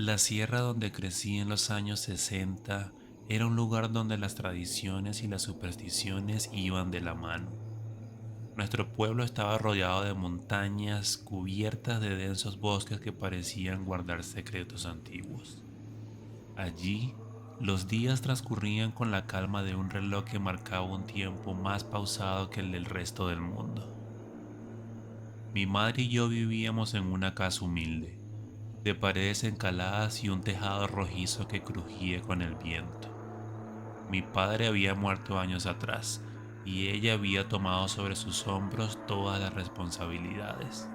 La sierra donde crecí en los años 60 era un lugar donde las tradiciones y las supersticiones iban de la mano. Nuestro pueblo estaba rodeado de montañas cubiertas de densos bosques que parecían guardar secretos antiguos. Allí, los días transcurrían con la calma de un reloj que marcaba un tiempo más pausado que el del resto del mundo. Mi madre y yo vivíamos en una casa humilde, de paredes encaladas y un tejado rojizo que crujía con el viento. Mi padre había muerto años atrás y ella había tomado sobre sus hombros todas las responsabilidades.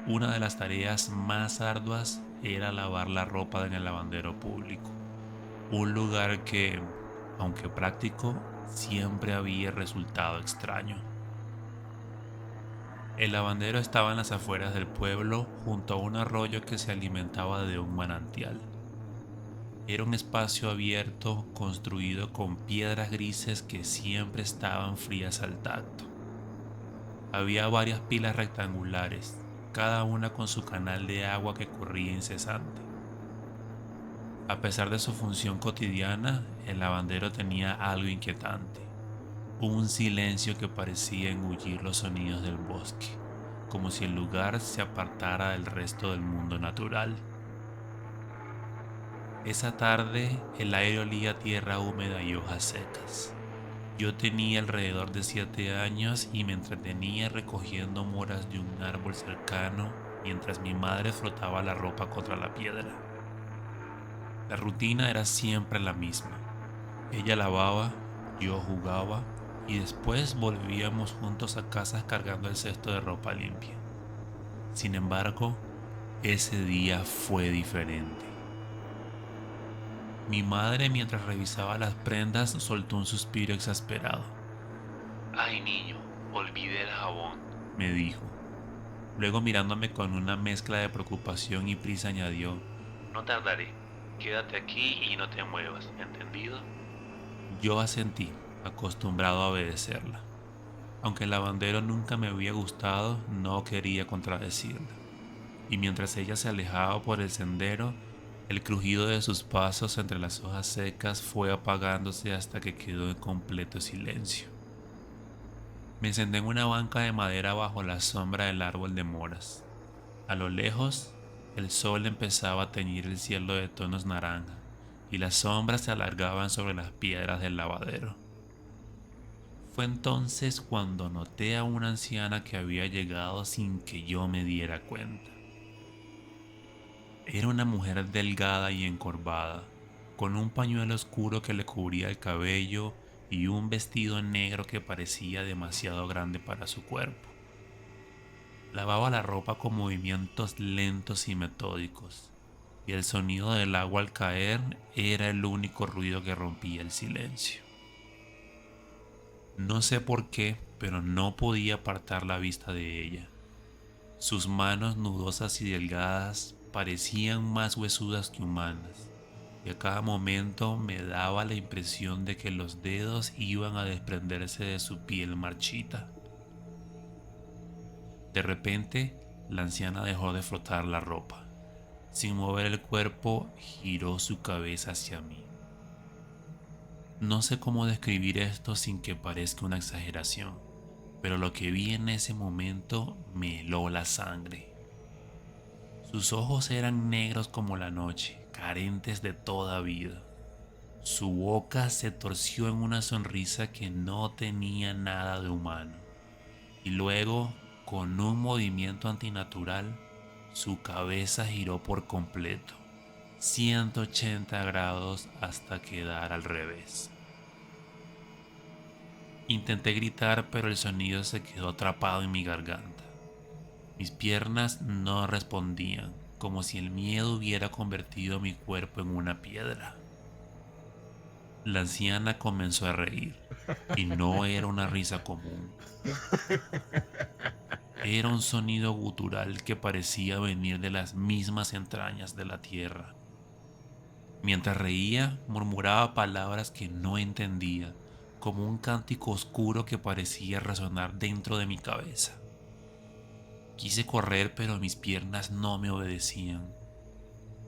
Una de las tareas más arduas era lavar la ropa en el lavandero público, un lugar que, aunque práctico, siempre había resultado extraño. El lavandero estaba en las afueras del pueblo, junto a un arroyo que se alimentaba de un manantial. Era un espacio abierto construido con piedras grises que siempre estaban frías al tacto. Había varias pilas rectangulares, cada una con su canal de agua que corría incesante. A pesar de su función cotidiana, el lavandero tenía algo inquietante, un silencio que parecía engullir los sonidos del bosque, como si el lugar se apartara del resto del mundo natural. Esa tarde el aire olía a tierra húmeda y hojas secas. Yo tenía alrededor de 7 años y me entretenía recogiendo moras de un árbol cercano mientras mi madre frotaba la ropa contra la piedra. La rutina era siempre la misma. Ella lavaba, yo jugaba y después volvíamos juntos a casa cargando el cesto de ropa limpia. Sin embargo, ese día fue diferente. Mi madre, mientras revisaba las prendas, soltó un suspiro exasperado. Ay, niño, olvidé el jabón, me dijo. Luego, mirándome con una mezcla de preocupación y prisa, añadió, no tardaré, quédate aquí y no te muevas, ¿entendido? Yo asentí, acostumbrado a obedecerla. Aunque el lavandero nunca me había gustado, no quería contradecirla. Y mientras ella se alejaba por el sendero, el crujido de sus pasos entre las hojas secas fue apagándose hasta que quedó en completo silencio. Me senté en una banca de madera bajo la sombra del árbol de moras. A lo lejos, el sol empezaba a teñir el cielo de tonos naranja y las sombras se alargaban sobre las piedras del lavadero. Fue entonces cuando noté a una anciana que había llegado sin que yo me diera cuenta. Era una mujer delgada y encorvada, con un pañuelo oscuro que le cubría el cabello y un vestido negro que parecía demasiado grande para su cuerpo. Lavaba la ropa con movimientos lentos y metódicos, y el sonido del agua al caer era el único ruido que rompía el silencio. No sé por qué, pero no podía apartar la vista de ella. Sus manos nudosas y delgadas parecían más huesudas que humanas, y a cada momento me daba la impresión de que los dedos iban a desprenderse de su piel marchita. De repente, la anciana dejó de frotar la ropa. Sin mover el cuerpo, giró su cabeza hacia mí. No sé cómo describir esto sin que parezca una exageración, pero lo que vi en ese momento me heló la sangre. Sus ojos eran negros como la noche, carentes de toda vida. Su boca se torció en una sonrisa que no tenía nada de humano. Y luego, con un movimiento antinatural, su cabeza giró por completo, 180 grados hasta quedar al revés. Intenté gritar, pero el sonido se quedó atrapado en mi garganta. Mis piernas no respondían, como si el miedo hubiera convertido mi cuerpo en una piedra. La anciana comenzó a reír, y no era una risa común. Era un sonido gutural que parecía venir de las mismas entrañas de la tierra. Mientras reía, murmuraba palabras que no entendía, como un cántico oscuro que parecía resonar dentro de mi cabeza. Quise correr, pero mis piernas no me obedecían.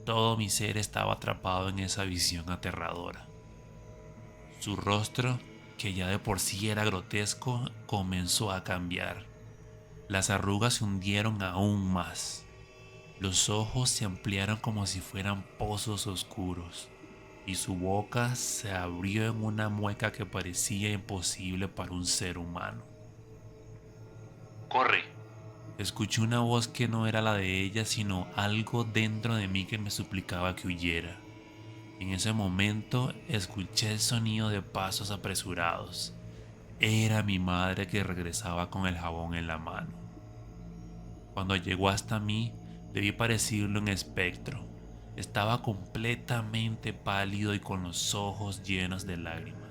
Todo mi ser estaba atrapado en esa visión aterradora. Su rostro, que ya de por sí era grotesco, comenzó a cambiar. Las arrugas se hundieron aún más. Los ojos se ampliaron como si fueran pozos oscuros, y su boca se abrió en una mueca que parecía imposible para un ser humano. ¡Corre! Escuché una voz que no era la de ella, sino algo dentro de mí que me suplicaba que huyera. En ese momento escuché el sonido de pasos apresurados. Era mi madre que regresaba con el jabón en la mano. Cuando llegó hasta mí, debí parecerle un espectro. Estaba completamente pálido y con los ojos llenos de lágrimas.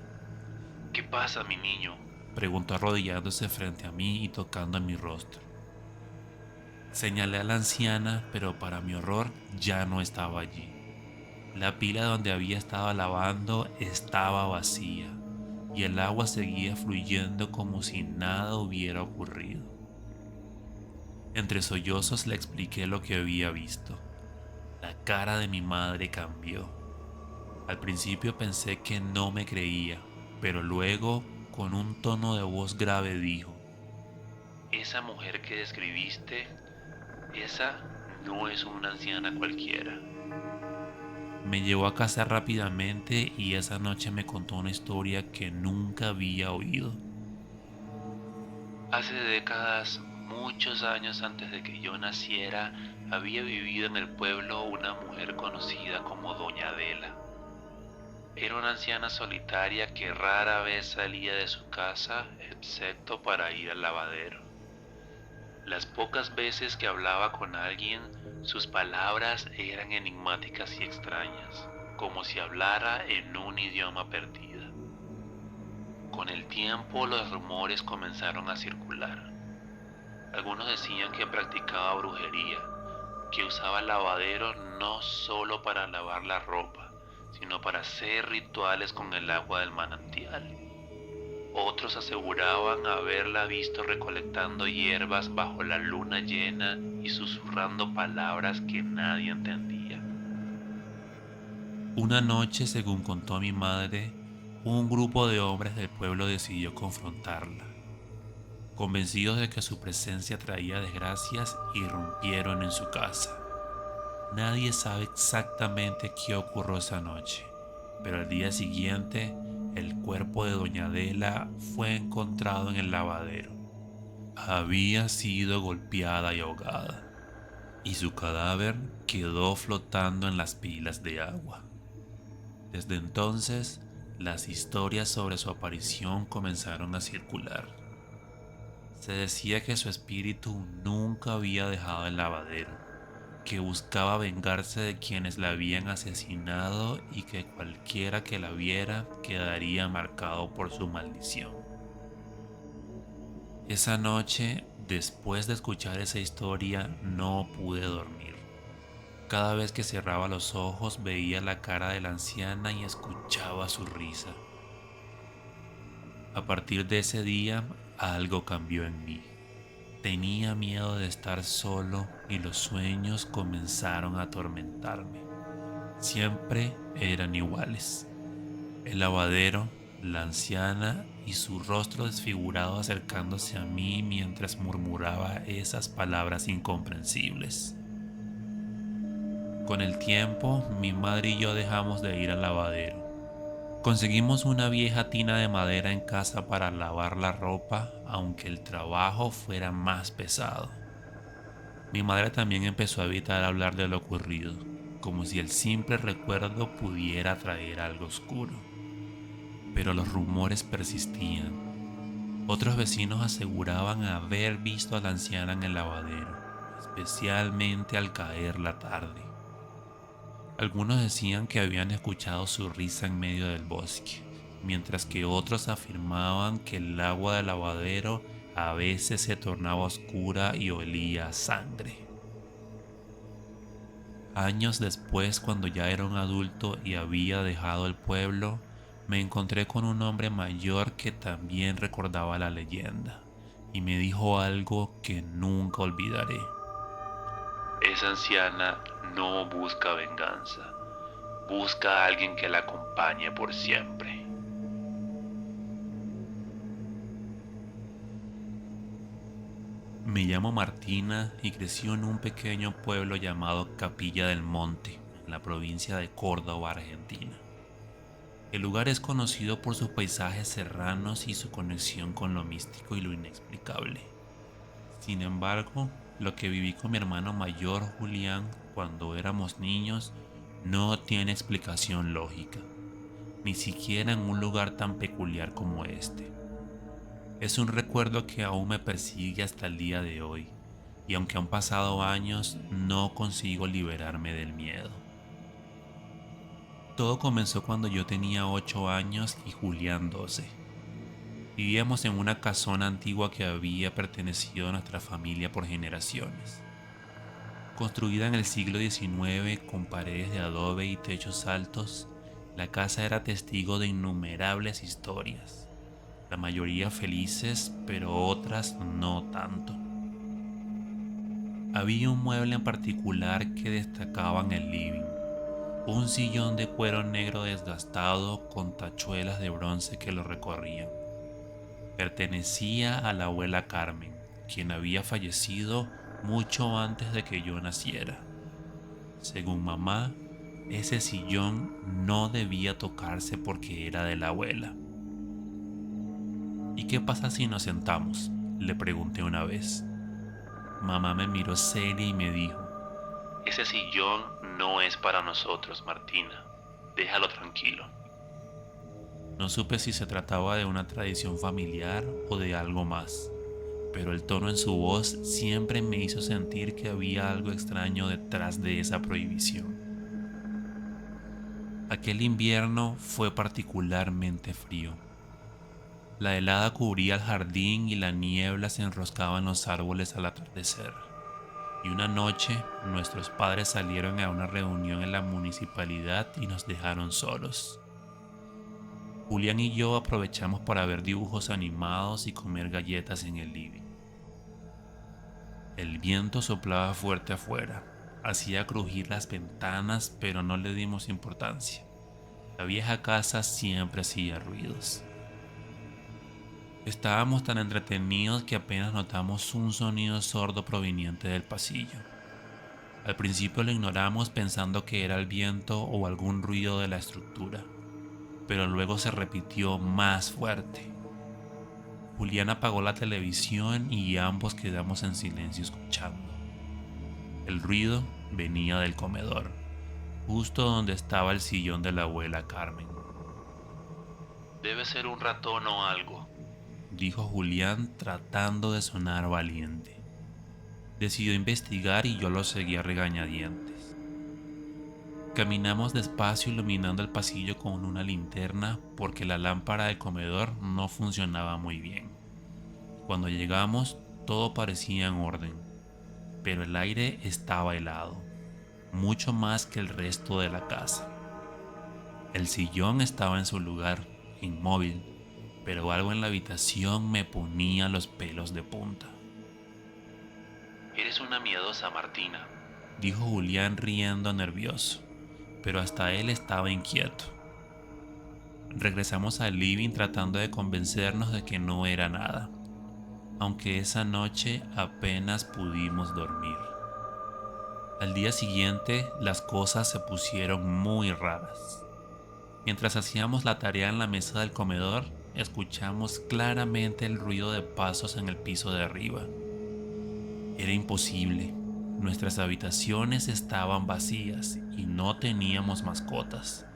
¿Qué pasa, mi niño?, preguntó arrodillándose frente a mí y tocando mi rostro. Señalé a la anciana, pero para mi horror ya no estaba allí. La pila donde había estado lavando estaba vacía y el agua seguía fluyendo como si nada hubiera ocurrido. Entre sollozos le expliqué lo que había visto. La cara de mi madre cambió. Al principio pensé que no me creía, pero luego, con un tono de voz grave, dijo: esa mujer que describiste, esa no es una anciana cualquiera. Me llevó a casa rápidamente y esa noche me contó una historia que nunca había oído. Hace décadas, muchos años antes de que yo naciera, había vivido en el pueblo una mujer conocida como Doña Adela. Era una anciana solitaria que rara vez salía de su casa, excepto para ir al lavadero. Las pocas veces que hablaba con alguien, sus palabras eran enigmáticas y extrañas, como si hablara en un idioma perdido. Con el tiempo los rumores comenzaron a circular. Algunos decían que practicaba brujería, que usaba el lavadero no solo para lavar la ropa, sino para hacer rituales con el agua del manantial. Otros aseguraban haberla visto recolectando hierbas bajo la luna llena y susurrando palabras que nadie entendía. Una noche, según contó mi madre, un grupo de hombres del pueblo decidió confrontarla. Convencidos de que su presencia traía desgracias, irrumpieron en su casa. Nadie sabe exactamente qué ocurrió esa noche, pero al día siguiente, el cuerpo de Doña Adela fue encontrado en el lavadero. Había sido golpeada y ahogada, y su cadáver quedó flotando en las pilas de agua. Desde entonces, las historias sobre su aparición comenzaron a circular. Se decía que su espíritu nunca había dejado el lavadero, que buscaba vengarse de quienes la habían asesinado y que cualquiera que la viera quedaría marcado por su maldición. Esa noche, después de escuchar esa historia, no pude dormir. Cada vez que cerraba los ojos veía la cara de la anciana y escuchaba su risa. A partir de ese día, algo cambió en mí. Tenía miedo de estar solo y los sueños comenzaron a atormentarme. Siempre eran iguales. El lavadero, la anciana y su rostro desfigurado acercándose a mí mientras murmuraba esas palabras incomprensibles. Con el tiempo, mi madre y yo dejamos de ir al lavadero. Conseguimos una vieja tina de madera en casa para lavar la ropa, aunque el trabajo fuera más pesado. Mi madre también empezó a evitar hablar de lo ocurrido, como si el simple recuerdo pudiera traer algo oscuro. Pero los rumores persistían. Otros vecinos aseguraban haber visto a la anciana en el lavadero, especialmente al caer la tarde. Algunos decían que habían escuchado su risa en medio del bosque, mientras que otros afirmaban que el agua del lavadero a veces se tornaba oscura y olía a sangre. Años después, cuando ya era un adulto y había dejado el pueblo, me encontré con un hombre mayor que también recordaba la leyenda y me dijo algo que nunca olvidaré. Esa anciana no busca venganza, busca a alguien que la acompañe por siempre. Me llamo Martina y crecí en un pequeño pueblo llamado Capilla del Monte, en la provincia de Córdoba, Argentina. El lugar es conocido por sus paisajes serranos y su conexión con lo místico y lo inexplicable. Sin embargo, lo que viví con mi hermano mayor Julián cuando éramos niños no tiene explicación lógica, ni siquiera en un lugar tan peculiar como este. Es un recuerdo que aún me persigue hasta el día de hoy, y aunque han pasado años, no consigo liberarme del miedo. Todo comenzó cuando yo tenía 8 años y Julián 12. Vivíamos en una casona antigua que había pertenecido a nuestra familia por generaciones. Construida en el siglo XIX con paredes de adobe y techos altos, la casa era testigo de innumerables historias, la mayoría felices, pero otras no tanto. Había un mueble en particular que destacaba en el living, un sillón de cuero negro desgastado con tachuelas de bronce que lo recorrían. Pertenecía a la abuela Carmen, quien había fallecido mucho antes de que yo naciera. Según mamá, ese sillón no debía tocarse porque era de la abuela. ¿Y qué pasa si nos sentamos?, le pregunté una vez. Mamá me miró seria y me dijo: ese sillón no es para nosotros, Martina. Déjalo tranquilo. No supe si se trataba de una tradición familiar o de algo más, pero el tono en su voz siempre me hizo sentir que había algo extraño detrás de esa prohibición. Aquel invierno fue particularmente frío. La helada cubría el jardín y la niebla se enroscaba en los árboles al atardecer. Y una noche nuestros padres salieron a una reunión en la municipalidad y nos dejaron solos. Julián y yo aprovechamos para ver dibujos animados y comer galletas en el living. El viento soplaba fuerte afuera, hacía crujir las ventanas, pero no le dimos importancia. La vieja casa siempre hacía ruidos. Estábamos tan entretenidos que apenas notamos un sonido sordo proveniente del pasillo. Al principio lo ignoramos pensando que era el viento o algún ruido de la estructura, pero luego se repitió más fuerte. Julián apagó la televisión y ambos quedamos en silencio escuchando. El ruido venía del comedor, justo donde estaba el sillón de la abuela Carmen. Debe ser un ratón o algo, dijo Julián tratando de sonar valiente. Decidió investigar y yo lo seguí a regañadientes. Caminamos despacio iluminando el pasillo con una linterna porque la lámpara del comedor no funcionaba muy bien. Cuando llegamos, todo parecía en orden, pero el aire estaba helado, mucho más que el resto de la casa. El sillón estaba en su lugar, inmóvil, pero algo en la habitación me ponía los pelos de punta. Eres una miedosa, Martina, dijo Julián riendo nervioso, pero hasta él estaba inquieto. Regresamos al living tratando de convencernos de que no era nada, aunque esa noche apenas pudimos dormir. Al día siguiente las cosas se pusieron muy raras. Mientras hacíamos la tarea en la mesa del comedor, escuchamos claramente el ruido de pasos en el piso de arriba. Era imposible. Nuestras habitaciones estaban vacías y no teníamos mascotas.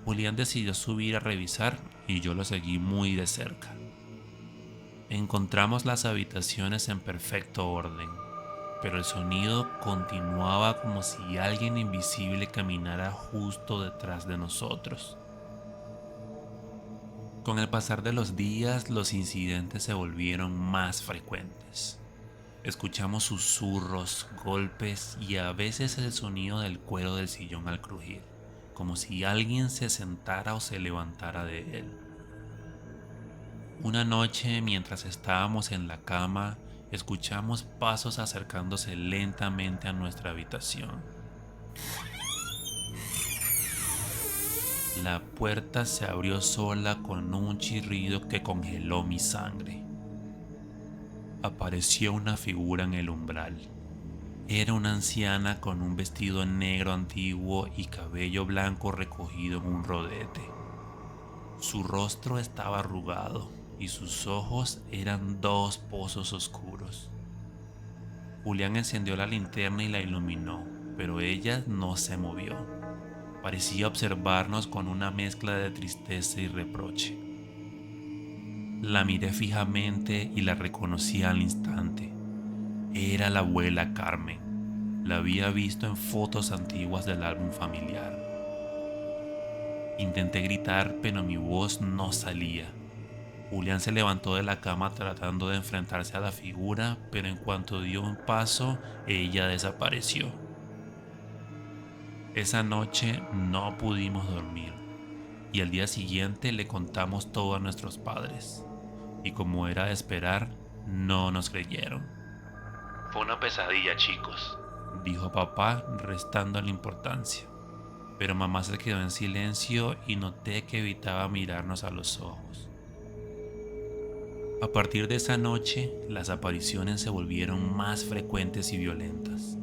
Julián decidió subir a revisar y yo lo seguí muy de cerca. Encontramos las habitaciones en perfecto orden, pero el sonido continuaba como si alguien invisible caminara justo detrás de nosotros. Con el pasar de los días, los incidentes se volvieron más frecuentes. Escuchamos susurros, golpes y a veces el sonido del cuero del sillón al crujir, como si alguien se sentara o se levantara de él. Una noche, mientras estábamos en la cama, escuchamos pasos acercándose lentamente a nuestra habitación. La puerta se abrió sola con un chirrido que congeló mi sangre. Apareció una figura en el umbral. Era una anciana con un vestido negro antiguo y cabello blanco recogido en un rodete. Su rostro estaba arrugado y sus ojos eran dos pozos oscuros. Julián encendió la linterna y la iluminó, pero ella no se movió. Parecía observarnos con una mezcla de tristeza y reproche. La miré fijamente y la reconocí al instante. Era la abuela Carmen. La había visto en fotos antiguas del álbum familiar. Intenté gritar, pero mi voz no salía. Julián se levantó de la cama tratando de enfrentarse a la figura, pero en cuanto dio un paso, ella desapareció. Esa noche no pudimos dormir y al día siguiente le contamos todo a nuestros padres. Y como era de esperar, no nos creyeron. Fue una pesadilla, chicos, dijo papá, restándole importancia. Pero mamá se quedó en silencio y noté que evitaba mirarnos a los ojos. A partir de esa noche, las apariciones se volvieron más frecuentes y violentas.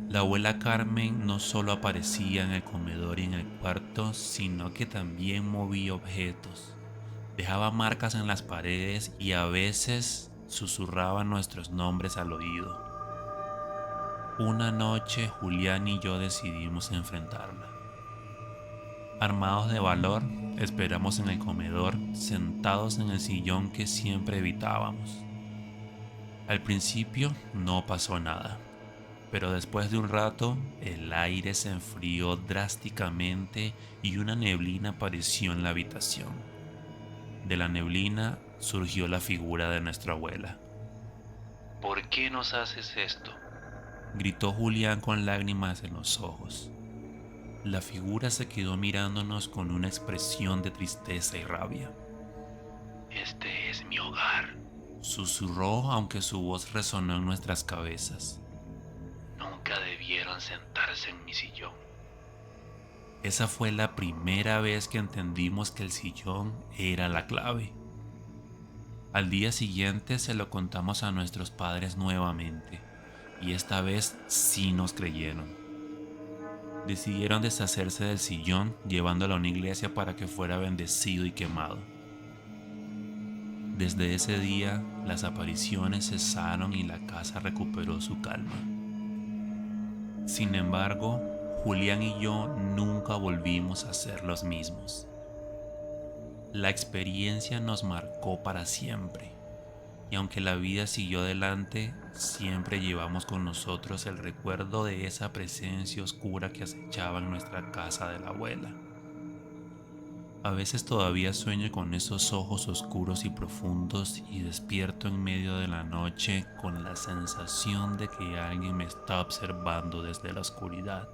La abuela Carmen no solo aparecía en el comedor y en el cuarto, sino que también movía objetos. Dejaba marcas en las paredes y a veces susurraba nuestros nombres al oído. Una noche Julián y yo decidimos enfrentarla. Armados de valor, esperamos en el comedor, sentados en el sillón que siempre evitábamos. Al principio no pasó nada, pero después de un rato el aire se enfrió drásticamente y una neblina apareció en la habitación. De la neblina surgió la figura de nuestra abuela. ¿Por qué nos haces esto?, gritó Julián con lágrimas en los ojos. La figura se quedó mirándonos con una expresión de tristeza y rabia. Este es mi hogar, susurró aunque su voz resonó en nuestras cabezas. Nunca debieron sentarse en mi sillón. Esa fue la primera vez que entendimos que el sillón era la clave. Al día siguiente se lo contamos a nuestros padres nuevamente, y esta vez sí nos creyeron. Decidieron deshacerse del sillón llevándolo a una iglesia para que fuera bendecido y quemado. Desde ese día, las apariciones cesaron y la casa recuperó su calma. Sin embargo, Julián y yo nunca volvimos a ser los mismos. La experiencia nos marcó para siempre, y aunque la vida siguió adelante, siempre llevamos con nosotros el recuerdo de esa presencia oscura que acechaba en nuestra casa de la abuela. A veces todavía sueño con esos ojos oscuros y profundos y despierto en medio de la noche con la sensación de que alguien me está observando desde la oscuridad.